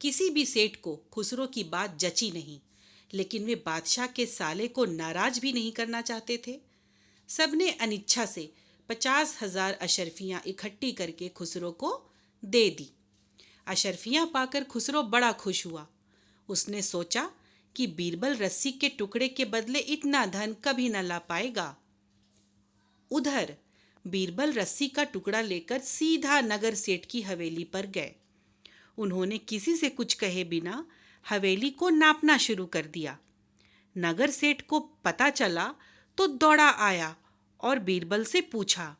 किसी भी सेठ को खुसरो की बात जची नहीं, लेकिन वे बादशाह के साले को नाराज भी नहीं करना चाहते थे। सबने अनिच्छा से 50,000 अशर्फियाँ इकट्ठी करके खुसरो को दे दी। अशर्फियाँ पाकर खुसरो बड़ा खुश हुआ। उसने सोचा कि बीरबल रस्सी के टुकड़े के बदले इतना धन कभी न ला पाएगा। उधर बीरबल रस्सी का टुकड़ा लेकर सीधा नगर सेठ की हवेली पर गए। उन्होंने किसी से कुछ कहे बिना हवेली को नापना शुरू कर दिया। नगर सेठ को पता चला तो दौड़ा आया और बीरबल से पूछा,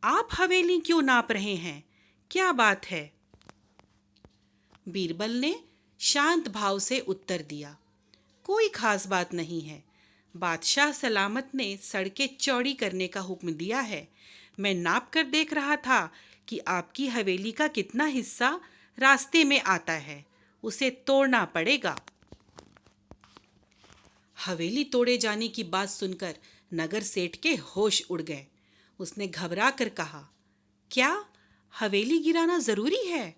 आप हवेली क्यों नाप रहे हैं? क्या बात है? बीरबल ने शांत भाव से उत्तर दिया, कोई खास बात नहीं है। बादशाह सलामत ने सड़कें चौड़ी करने का हुक्म दिया है। मैं नाप कर देख रहा था कि आपकी हवेली का कितना हिस्सा रास्ते में आता है, उसे तोड़ना पड़ेगा। हवेली तोड़े जाने की बात सुनकर नगर सेठ के होश उड़ गए। उसने घबरा कर कहा, क्या हवेली गिराना जरूरी है?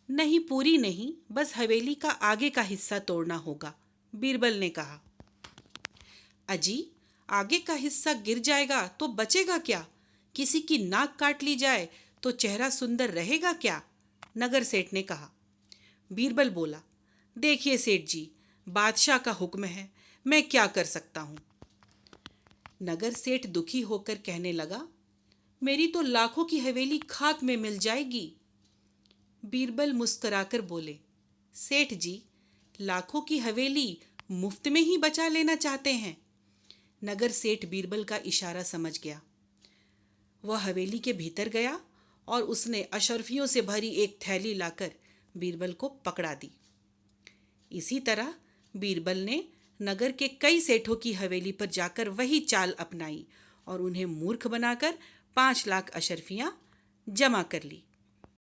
नहीं, पूरी नहीं, बस हवेली का आगे का हिस्सा तोड़ना होगा, बीरबल ने कहा। अजी, आगे का हिस्सा गिर जाएगा तो बचेगा क्या? किसी की नाक काट ली जाए तो चेहरा सुंदर रहेगा क्या? नगर सेठ ने कहा। बीरबल बोला, देखिए सेठ जी, बादशाह का हुक्म है, मैं क्या कर सकता हूँ। नगर सेठ दुखी होकर कहने लगा, मेरी तो लाखों की हवेली खाक में मिल जाएगी। बीरबल मुस्कुराकर बोले, सेठ जी, लाखों की हवेली मुफ्त में ही बचा लेना चाहते हैं। नगर सेठ बीरबल का इशारा समझ गया। वह हवेली के भीतर गया और उसने अशर्फियों से भरी एक थैली लाकर बीरबल को पकड़ा दी। इसी तरह बीरबल ने नगर के कई सेठों की हवेली पर जाकर वही चाल अपनाई और उन्हें मूर्ख बनाकर 5 लाख अशर्फियाँ जमा कर ली।